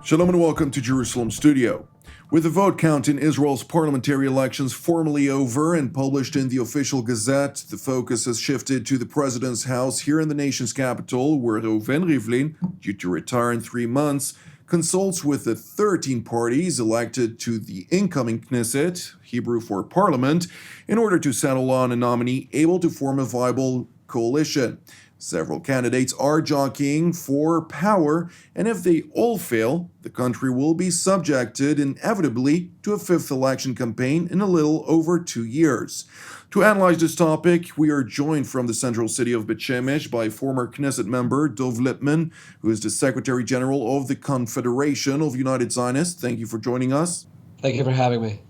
Shalom and welcome to Jerusalem Studio. With the vote count in Israel's parliamentary elections formally over and published in the official Gazette, the focus has shifted to the president's house here in the nation's capital, where Reuven Rivlin, due to retire in 3 months, consults with the 13 parties elected to the incoming Knesset, Hebrew for parliament, in order to settle on a nominee able to form a viable coalition. Several candidates are jockeying for power, and if they all fail, the country will be subjected inevitably to a fifth election campaign in a little over 2 years. To analyze this topic, we are joined from the central city of Bet Shemesh by former Knesset member Dov Lipman, who is the Secretary General of the Confederation of United Zionists. Thank you for joining us. Thank you for having me.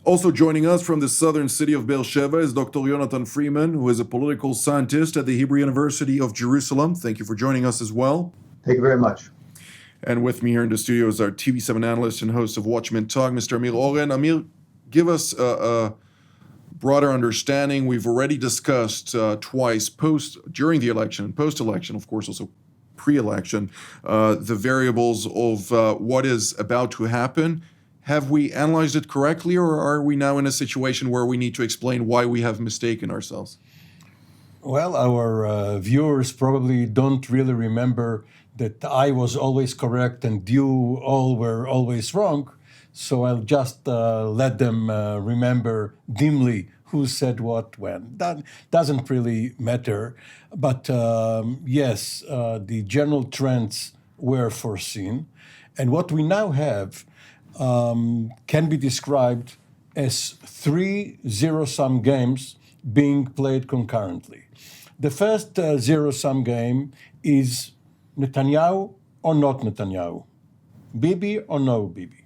Also joining us from the southern city of Beersheba is Dr. Yonatan Freeman, who is a political scientist at the Hebrew University of Jerusalem. Thank you for joining us as well. Thank you very much. And with me here in the studio is our TV7 analyst and host of Watchmen Talk, Mr. Amir Oren. Amir, give us a broader understanding. We've already discussed twice during the election and post-election, of course, also pre-election, the variables of what is about to happen. Have we analyzed it correctly, or are we now in a situation where we need to explain why we have mistaken ourselves? Well, our viewers probably don't really remember that I was always correct and you all were always wrong. So I'll just let them remember dimly who said what when. That doesn't really matter. But yes, the general trends were foreseen. And what we now have can be described as 3 zero-sum games being played concurrently. The first zero-sum game is Netanyahu or not Netanyahu, Bibi or no Bibi.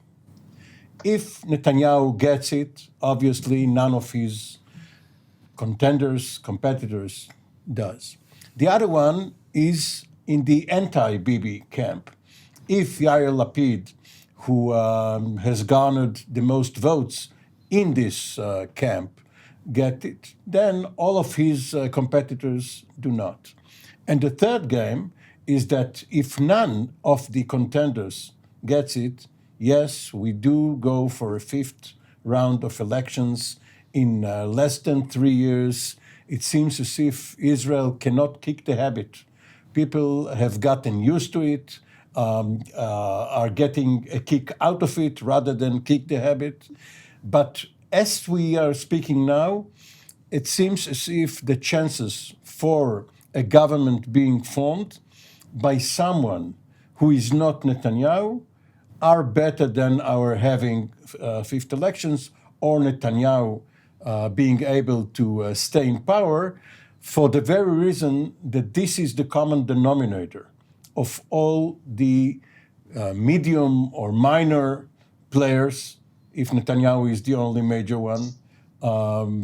If Netanyahu gets it, obviously none of his competitors does. The other one is in the anti-Bibi camp. If Yair Lapid, who has garnered the most votes in this camp, get it, then all of his competitors do not. And the third game is that if none of the contenders gets it, yes, we do go for a fifth round of elections in less than 3 years. It seems as if Israel cannot kick the habit. People have gotten used to it. Are getting a kick out of it rather than kick the habit. But as we are speaking now, it seems as if the chances for a government being formed by someone who is not Netanyahu are better than our having fifth elections or Netanyahu being able to stay in power, for the very reason that this is the common denominator of all the medium or minor players, if Netanyahu is the only major one,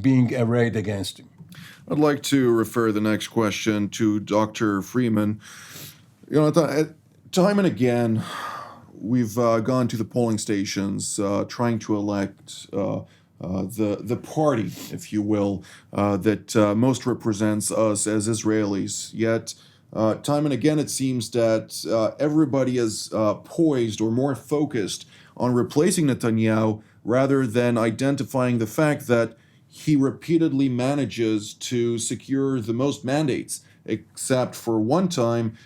being arrayed against him. I'd like to refer the next question to Dr. Freeman. Time and again, we've gone to the polling stations trying to elect the party, if you will, that most represents us as Israelis. Yet, time and again, it seems that everybody is poised or more focused on replacing Netanyahu rather than identifying the fact that he repeatedly manages to secure the most mandates, except for one time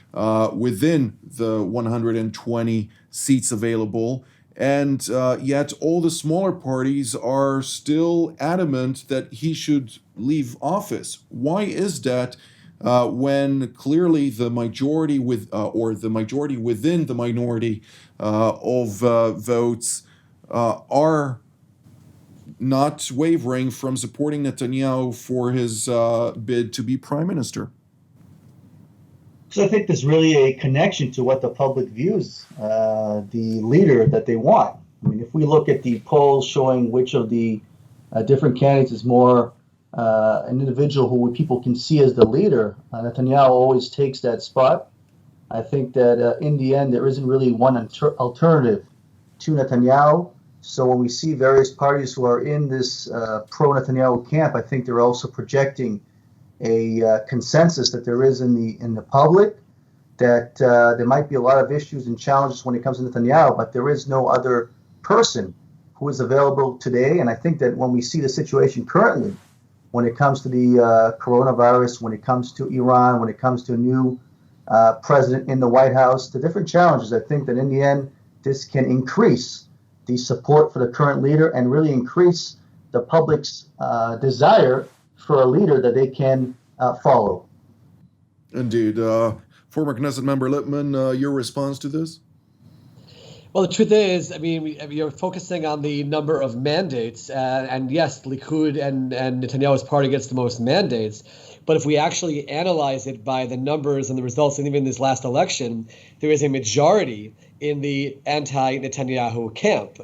within the 120 seats available. And yet all the smaller parties are still adamant that he should leave office. Why is that? When clearly the majority within the minority of votes are not wavering from supporting Netanyahu for his bid to be prime minister? So I think there's really a connection to what the public views the leader that they want. I mean, if we look at the polls showing which of the different candidates is more an individual who people can see as the leader, Netanyahu always takes that spot. I think that in the end, there isn't really one alternative to Netanyahu. So when we see various parties who are in this pro-Netanyahu camp, I think they're also projecting a consensus that there is in the public that there might be a lot of issues and challenges when it comes to Netanyahu, but there is no other person who is available today. And I think that when we see the situation currently, when it comes to the coronavirus, when it comes to Iran, when it comes to a new president in the White House, the different challenges, I think that in the end, this can increase the support for the current leader and really increase the public's desire for a leader that they can follow. Indeed. Former Knesset member Lipman, your response to this? Well, the truth is, you're focusing on the number of mandates, and yes, Likud and Netanyahu's party gets the most mandates. But if we actually analyze it by the numbers and the results, and even this last election, there is a majority in the anti-Netanyahu camp.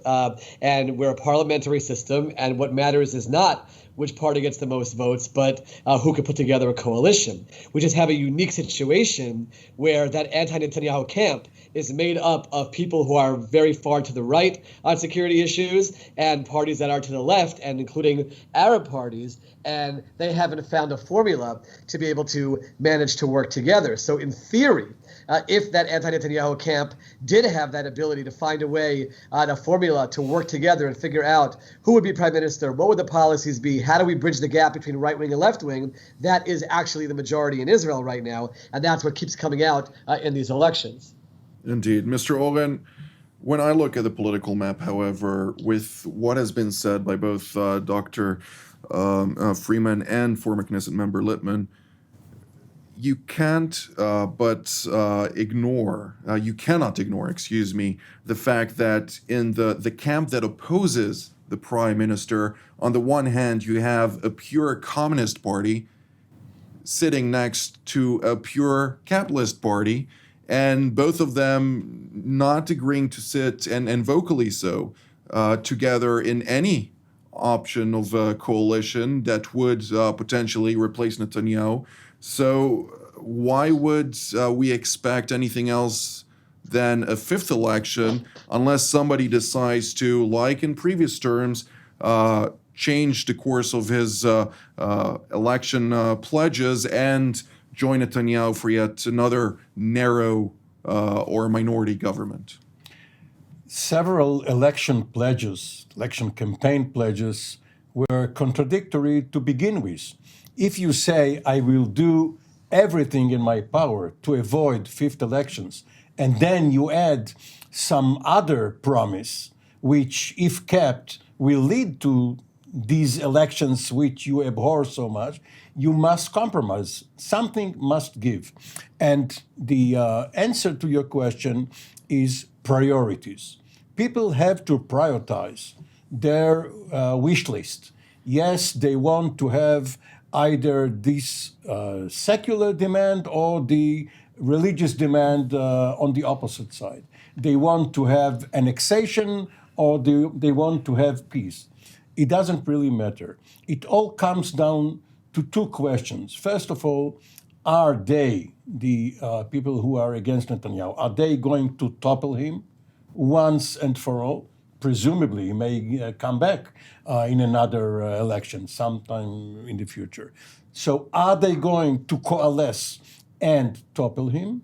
And we're a parliamentary system, and what matters is not which party gets the most votes, but who could put together a coalition. We just have a unique situation where that anti-Netanyahu camp is made up of people who are very far to the right on security issues and parties that are to the left, and including Arab parties, and they haven't found a formula to be able to manage to work together. So in theory, if that anti-Netanyahu camp did have that ability to find a way, a formula to work together and figure out who would be prime minister, what would the policies be, how do we bridge the gap between right wing and left wing, that is actually the majority in Israel right now, and that's what keeps coming out in these elections. Indeed. Mr. Oren, when I look at the political map, however, with what has been said by both Dr. Freeman and former Knesset member Lipman, you can't ignore, the fact that in the camp that opposes the prime minister, on the one hand, you have a pure communist party sitting next to a pure capitalist party, and both of them not agreeing to sit, and vocally so, together in any option of a coalition that would potentially replace Netanyahu. So why would we expect anything else than a fifth election unless somebody decides to, like in previous terms, change the course of his election pledges and join Netanyahu for yet another narrow or minority government? Several election campaign pledges, were contradictory to begin with. If you say, I will do everything in my power to avoid fifth elections, and then you add some other promise, which, if kept, will lead to these elections which you abhor so much, you must compromise. Something must give. And the answer to your question is priorities. People have to prioritize their wish list. Yes, they want to have either this secular demand or the religious demand on the opposite side. They want to have annexation or they want to have peace. It doesn't really matter. It all comes down to two questions. First of all, are they, the people who are against Netanyahu, are they going to topple him once and for all? Presumably, he may come back in another election sometime in the future. So are they going to coalesce and topple him?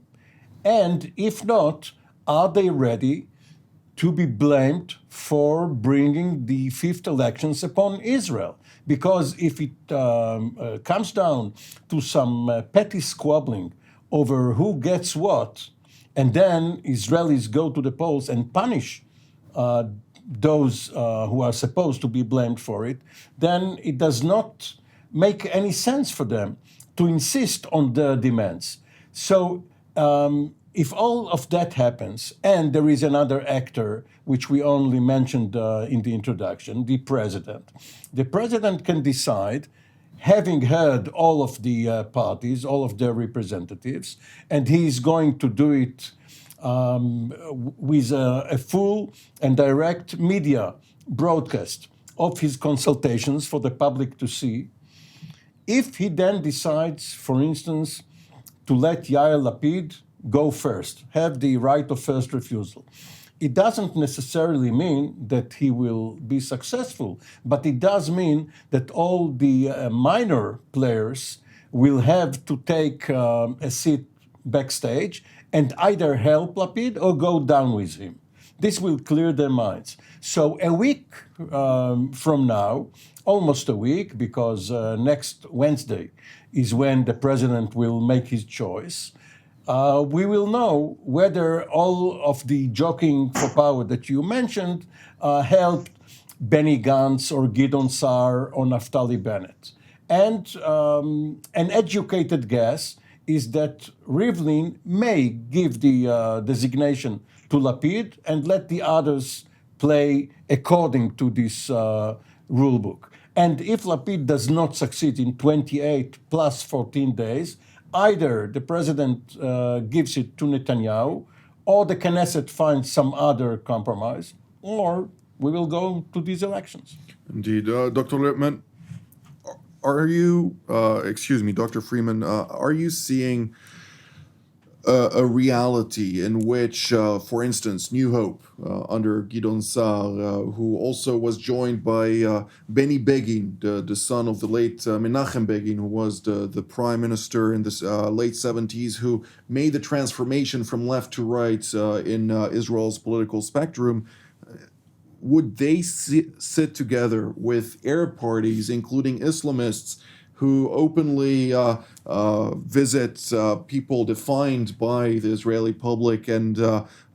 And if not, are they ready to be blamed for bringing the fifth elections upon Israel? Because if it comes down to some petty squabbling over who gets what, and then Israelis go to the polls and punish those who are supposed to be blamed for it, then it does not make any sense for them to insist on their demands. So if all of that happens, and there is another actor, which we only mentioned in the introduction, the president can decide, having heard all of the parties, all of their representatives, and he is going to do it with a full and direct media broadcast of his consultations for the public to see. If he then decides, for instance, to let Yair Lapid go first, have the right of first refusal, it doesn't necessarily mean that he will be successful, but it does mean that all the minor players will have to take a seat backstage, and either help Lapid or go down with him. This will clear their minds. So a week from now, almost a week, because next Wednesday is when the president will make his choice, we will know whether all of the jockeying for power that you mentioned helped Benny Gantz or Gideon Sa'ar or Naftali Bennett. And an educated guess is that Rivlin may give the designation to Lapid and let the others play according to this rule book. And if Lapid does not succeed in 28 plus 14 days, either the president gives it to Netanyahu, or the Knesset finds some other compromise, or we will go to these elections. Indeed. Dr. Lipman, are you, Dr. Freeman, are you seeing a reality in which, for instance, New Hope under Gideon Sa'ar, who also was joined by Benny Begin, the son of the late Menachem Begin, who was the prime minister in the late 70s, who made the transformation from left to right in Israel's political spectrum, would they sit together with Arab parties, including Islamists, who openly visit people defined by the Israeli public and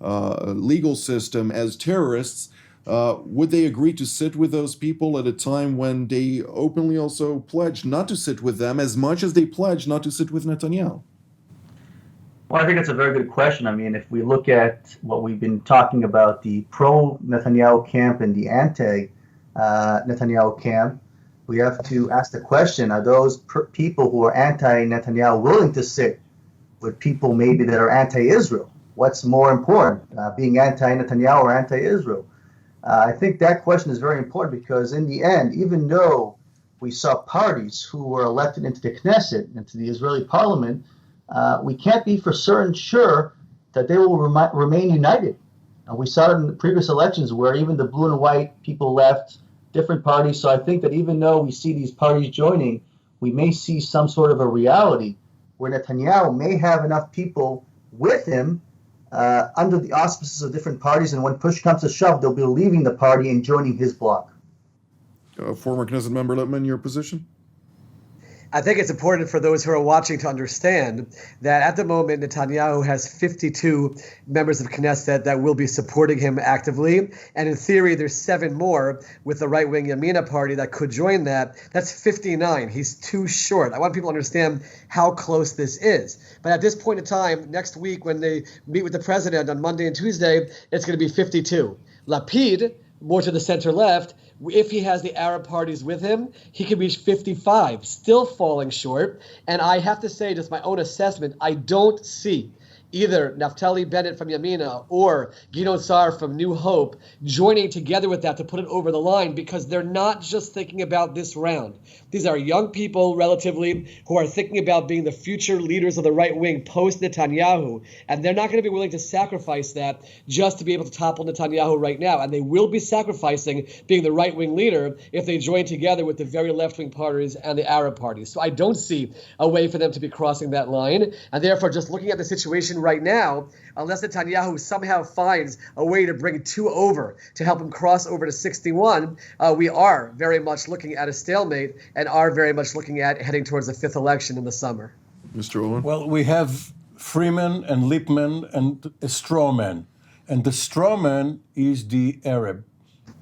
legal system as terrorists? Would they agree to sit with those people at a time when they openly also pledged not to sit with them as much as they pledged not to sit with Netanyahu? Well, I think it's a very good question. I mean, if we look at what we've been talking about, the pro-Netanyahu camp and the anti-Netanyahu camp, we have to ask the question, are those people who are anti-Netanyahu willing to sit with people maybe that are anti-Israel? What's more important, being anti-Netanyahu or anti-Israel? I think that question is very important because in the end, even though we saw parties who were elected into the Knesset, into the Israeli parliament, we can't be for certain sure that they will remain united. We saw it in the previous elections where even the blue and white people left different parties. So I think that even though we see these parties joining, we may see some sort of a reality where Netanyahu may have enough people with him under the auspices of different parties, and when push comes to shove, they'll be leaving the party and joining his bloc. Former Knesset member Lipman, your position? I think it's important for those who are watching to understand that at the moment, Netanyahu has 52 members of Knesset that will be supporting him actively. And in theory, there's 7 more with the right-wing Yamina party that could join that. That's 59. He's too short. I want people to understand how close this is. But at this point in time, next week when they meet with the president on Monday and Tuesday, it's going to be 52. Lapid, more to the center left, if he has the Arab parties with him, he could reach 55, still falling short. And I have to say, just my own assessment, I don't see either Naftali Bennett from Yamina or Gideon Sa'ar from New Hope joining together with that to put it over the line, because they're not just thinking about this round. These are young people, relatively, who are thinking about being the future leaders of the right wing post-Netanyahu, and they're not going to be willing to sacrifice that just to be able to topple Netanyahu right now. And they will be sacrificing being the right-wing leader if they join together with the very left-wing parties and the Arab parties. So I don't see a way for them to be crossing that line, and therefore just looking at the situation right now, unless Netanyahu somehow finds a way to bring 2 over to help him cross over to 61, we are very much looking at a stalemate and are very much looking at heading towards the 5th election in the summer. Mr. Oren? Well, we have Freeman and Lipman and a straw man. And the straw man is the Arab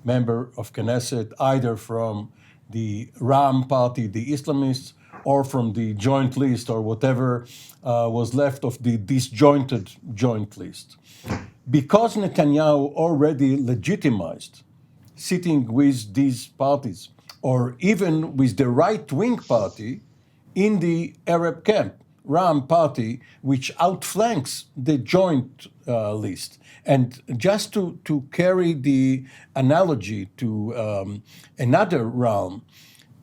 member of Knesset, either from the Ram party, the Islamists, or from the joint list or whatever was left of the disjointed joint list. Because Netanyahu already legitimized sitting with these parties, or even with the right-wing party in the Arab camp, Ram party, which outflanks the joint list. And just to carry the analogy to another realm,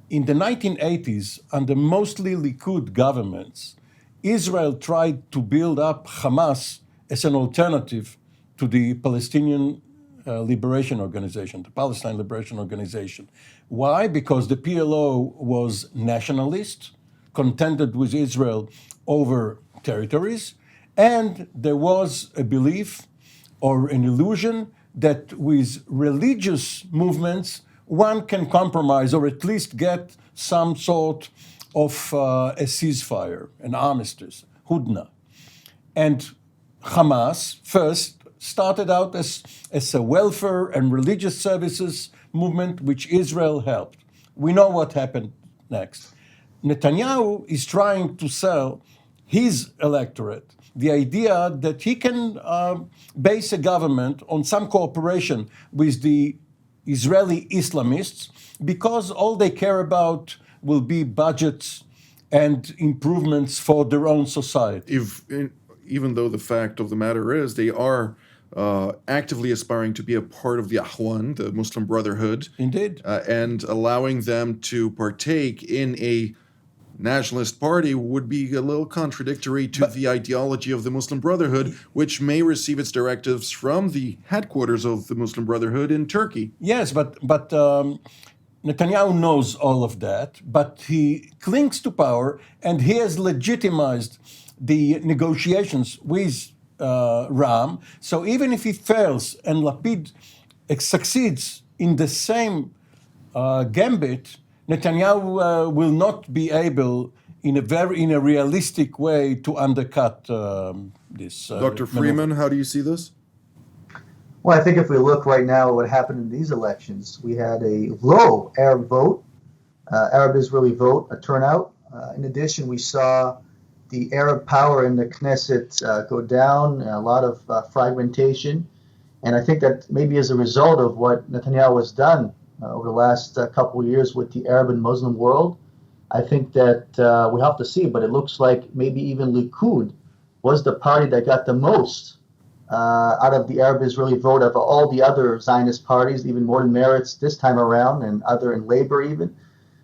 in the 1980s, under mostly Likud governments, Israel tried to build up Hamas as an alternative to the Palestinian Liberation Organization, the Palestine Liberation Organization. Why? Because the PLO was nationalist, contended with Israel over territories, And there was a belief or an illusion that with religious movements, one can compromise or at least get some sort of a ceasefire, an armistice, hudna. And Hamas first started out as a welfare and religious services movement which Israel helped. We know what happened next. Netanyahu is trying to sell his electorate the idea that he can base a government on some cooperation with the Israeli Islamists because all they care about will be budgets and improvements for their own society. Even though the fact of the matter is they are actively aspiring to be a part of the Ahwan, the Muslim Brotherhood. Indeed. And allowing them to partake in a nationalist party would be a little contradictory to the ideology of the Muslim Brotherhood, which may receive its directives from the headquarters of the Muslim Brotherhood in Turkey. Yes, but Netanyahu knows all of that, but he clings to power and he has legitimized the negotiations with Ram. So even if he fails and Lapid succeeds in the same gambit, Netanyahu will not be able, in a realistic way, to undercut this. Dr. Freeman, how do you see this? Well, I think if we look right now at what happened in these elections, we had a low Arab vote, Arab-Israeli vote, a turnout. In addition, we saw the Arab power in the Knesset go down, a lot of fragmentation. And I think that maybe as a result of what Netanyahu has done over the last couple of years with the Arab and Muslim world, I think that we have to see, but it looks like maybe even Likud was the party that got the most out of the Arab-Israeli vote of all the other Zionist parties, even more than Meretz this time around, and other in labor even.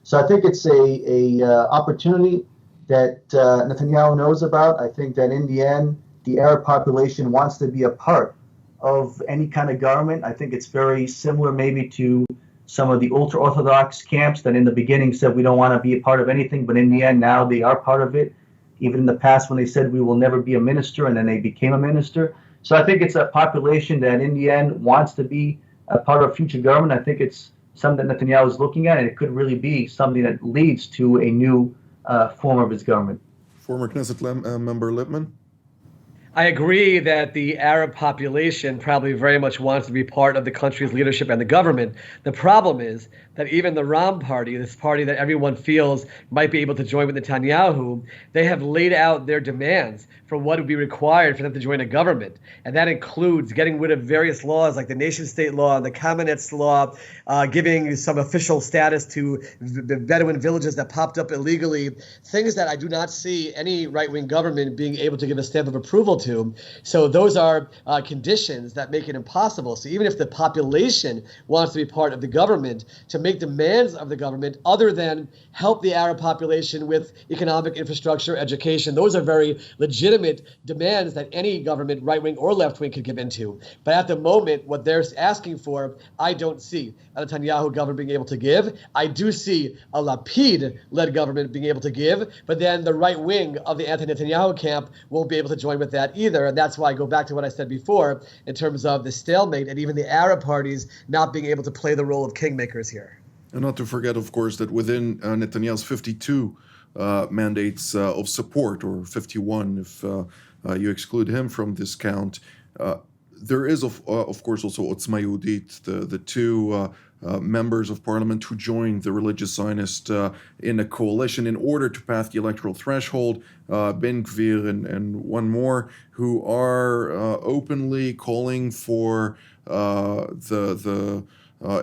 So I think it's a opportunity that Netanyahu knows about. I think that in the end, the Arab population wants to be a part of any kind of government. I think it's very similar maybe to some of the ultra-Orthodox camps that in the beginning said we don't want to be a part of anything, but in the end now they are part of it. Even in the past when they said we will never be a minister, and then they became a minister. So I think it's a population that in the end wants to be a part of future government. I think it's something that Netanyahu is looking at, and it could really be something that leads to a new form of his government. Former Knesset member Lipman? I agree that the Arab population probably very much wants to be part of the country's leadership and the government. The problem is that even the Ram party, this party that everyone feels might be able to join with Netanyahu, they have laid out their demands for what would be required for them to join a government. And that includes getting rid of various laws like the nation-state law, the Kamenetz law, giving some official status to the Bedouin villages that popped up illegally, things that I do not see any right-wing government being able to give a stamp of approval to. So those are conditions that make it impossible. So even if the population wants to be part of the government, to make demands of the government other than help the Arab population with economic infrastructure, education, those are very legitimate demands that any government, right-wing or left-wing, could give into. But at the moment, what they're asking for, I don't see a Netanyahu government being able to give. I do see a Lapid-led government being able to give, but then the right wing of the anti-Netanyahu camp won't be able to join with that either. And that's why I go back to what I said before in terms of the stalemate and even the Arab parties not being able to play the role of kingmakers here. And not to forget, of course, that within Netanyahu's 52 mandates of support, or 51 if you exclude him from this count, there is, of course, also Otzma Yehudit, the two members of parliament who joined the religious Zionist in a coalition in order to pass the electoral threshold, Ben Gvir and one more, who are openly calling for the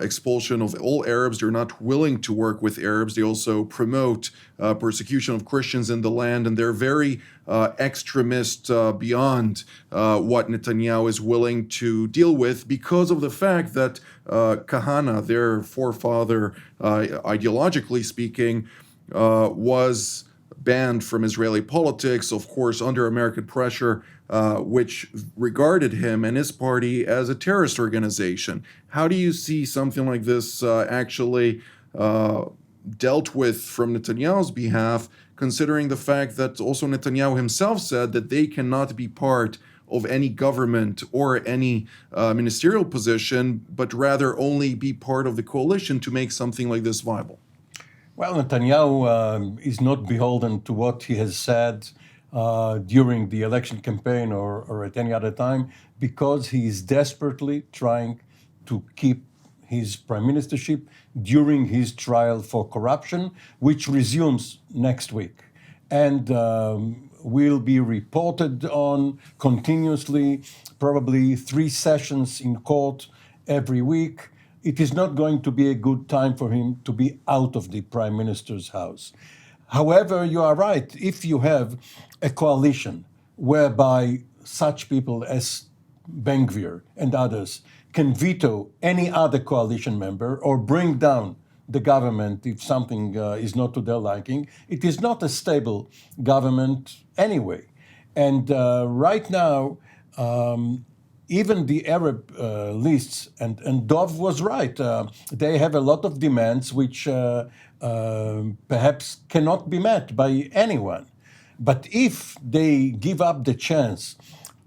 expulsion of all Arabs. They're not willing to work with Arabs. They also promote persecution of Christians in the land, and they're very extremist beyond what Netanyahu is willing to deal with, because of the fact that Kahana, their forefather, ideologically speaking, was banned from Israeli politics, of course, under American pressure, which regarded him and his party as a terrorist organization. How do you see something like this actually dealt with from Netanyahu's behalf, considering the fact that also Netanyahu himself said that they cannot be part of any government or any ministerial position, but rather only be part of the coalition to make something like this viable? Well, Netanyahu is not beholden to what he has said during the election campaign or at any other time, because he is desperately trying to keep his prime ministership during his trial for corruption, which resumes next week, and will be reported on continuously, probably 3 sessions in court every week. It is not going to be a good time for him to be out of the prime minister's house. However, you are right. If you have a coalition whereby such people as Ben-Gvir and others can veto any other coalition member or bring down the government if something is not to their liking, it is not a stable government anyway. And right now, even the Arab lists, and Dov was right, they have a lot of demands which perhaps cannot be met by anyone. But if they give up the chance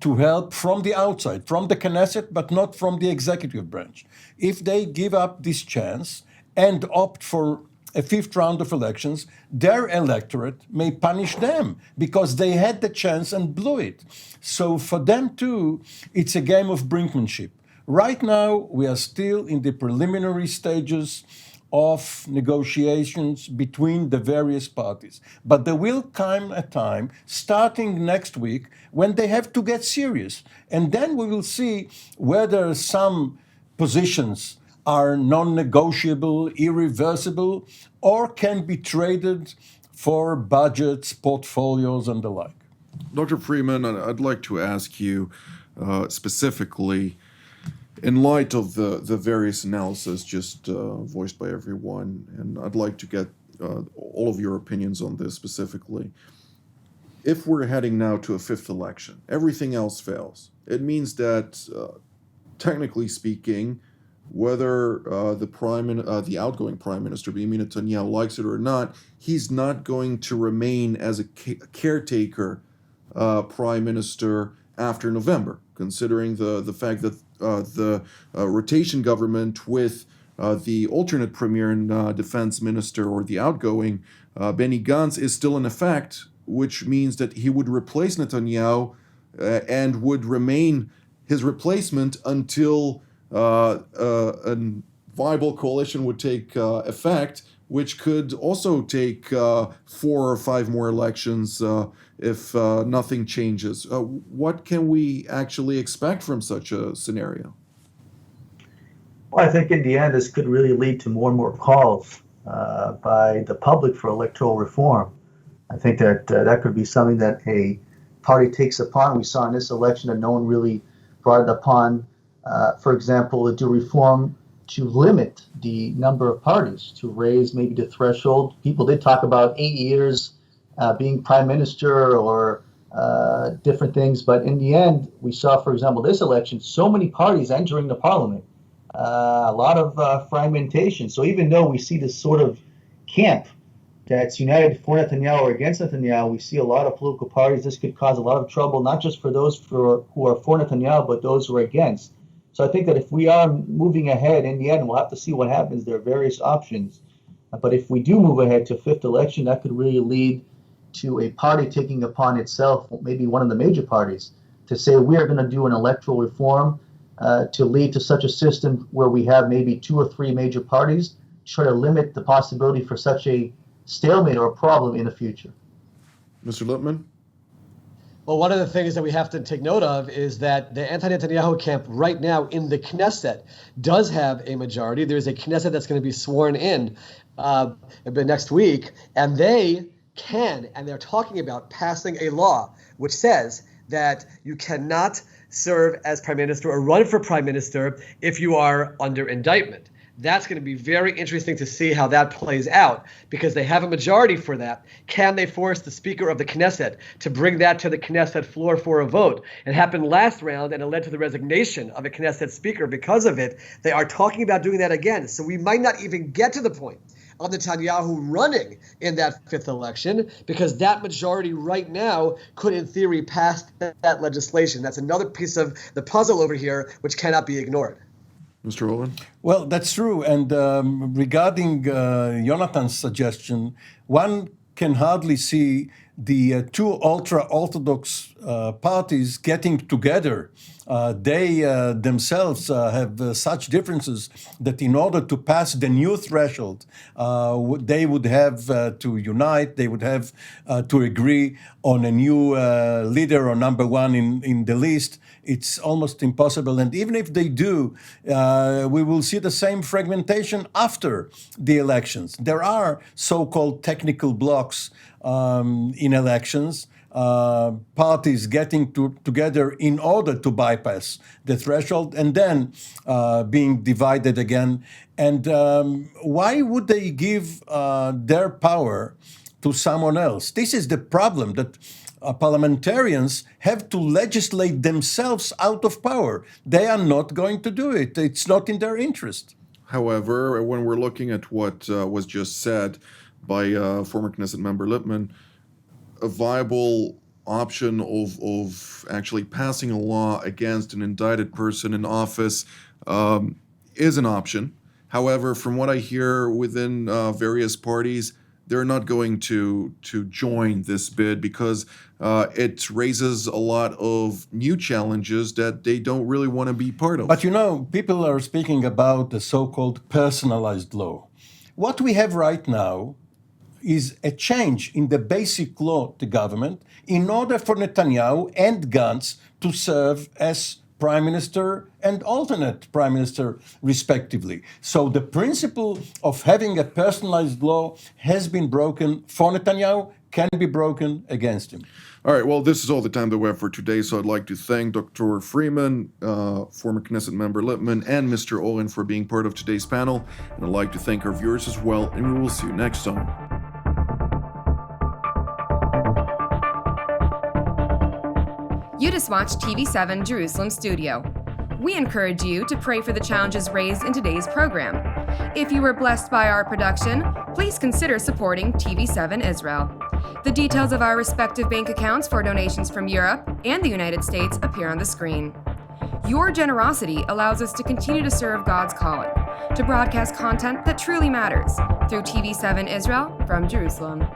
to help from the outside, from the Knesset, but not from the executive branch, if they give up this chance and opt for a 5th round of elections, their electorate may punish them because they had the chance and blew it. So for them too, it's a game of brinkmanship. Right now, we are still in the preliminary stages of negotiations between the various parties. But there will come a time, starting next week, when they have to get serious. And then we will see whether some positions are non-negotiable, irreversible, or can be traded for budgets, portfolios, and the like. Dr. Freeman, I'd like to ask you specifically, in light of the various analysis just voiced by everyone, and I'd like to get all of your opinions on this specifically. If we're heading now to a 5th election, everything else fails. It means that, technically speaking, whether the outgoing prime minister, Benjamin Netanyahu, likes it or not, he's not going to remain as a caretaker prime minister after November, considering the fact that the rotation government with the alternate premier and defense minister, or the outgoing Benny Gantz, is still in effect, which means that he would replace Netanyahu and would remain his replacement until a viable coalition would take effect, which could also take 4 or 5 more elections if nothing changes. What can we actually expect from such a scenario? Well, I think in the end, this could really lead to more and more calls by the public for electoral reform. I think that that could be something that a party takes upon. We saw in this election that no one really brought it upon. For example, to reform to limit the number of parties, to raise maybe the threshold. People did talk about 8 years being prime minister or different things. But in the end, we saw, for example, this election, so many parties entering the parliament, a lot of fragmentation. So even though we see this sort of camp that's united for Netanyahu or against Netanyahu, we see a lot of political parties. This could cause a lot of trouble, not just for those who are for Netanyahu, but those who are against. So I think that if we are moving ahead, in the end, we'll have to see what happens. There are various options. But if we do move ahead to a 5th election, that could really lead to a party taking upon itself, maybe one of the major parties, to say we are going to do an electoral reform to lead to such a system where we have maybe 2 or 3 major parties, try to limit the possibility for such a stalemate or a problem in the future. Mr. Lipman? Well, one of the things that we have to take note of is that the anti-Netanyahu camp right now in the Knesset does have a majority. There's a Knesset that's going to be sworn in next week, and they can, and they're talking about passing a law which says that you cannot serve as prime minister or run for prime minister if you are under indictment. That's going to be very interesting to see how that plays out, because they have a majority for that. Can they force the Speaker of the Knesset to bring that to the Knesset floor for a vote? It happened last round, and it led to the resignation of a Knesset Speaker because of it. They are talking about doing that again. So we might not even get to the point on Netanyahu running in that fifth election, because that majority right now could, in theory, pass that legislation. That's another piece of the puzzle over here, which cannot be ignored. Mr. Oren? Well, that's true. And regarding Yonatan's suggestion, one can hardly see the two ultra-Orthodox parties getting together. They themselves have such differences that in order to pass the new threshold, they would have to unite, they would have to agree on a new leader or number one in the list. It's almost impossible. And even if they do, we will see the same fragmentation after the elections. There are so-called technical blocks in elections, parties getting together in order to bypass the threshold and then being divided again. And why would they give their power to someone else? This is the problem, that parliamentarians have to legislate themselves out of power. They are not going to do it. It's not in their interest. However, when we're looking at what was just said by former Knesset member Lipman, a viable option of actually passing a law against an indicted person in office is an option. However, from what I hear within various parties, they're not going to join this bid because it raises a lot of new challenges that they don't really want to be part of. But you know, people are speaking about the so-called personalized law. What we have right now is a change in the basic law to government in order for Netanyahu and Gantz to serve as prime minister and alternate prime minister, respectively. So the principle of having a personalized law has been broken for Netanyahu, can be broken against him. All right, well, this is all the time that we have for today, so I'd like to thank Dr. Freeman, former Knesset member Lipman, and Mr. Oren for being part of today's panel. And I'd like to thank our viewers as well, and we will see you next time. You just watched TV7 Jerusalem Studio. We encourage you to pray for the challenges raised in today's program. If you were blessed by our production, please consider supporting TV7 Israel. The details of our respective bank accounts for donations from Europe and the United States appear on the screen. Your generosity allows us to continue to serve God's calling, to broadcast content that truly matters through TV7 Israel from Jerusalem.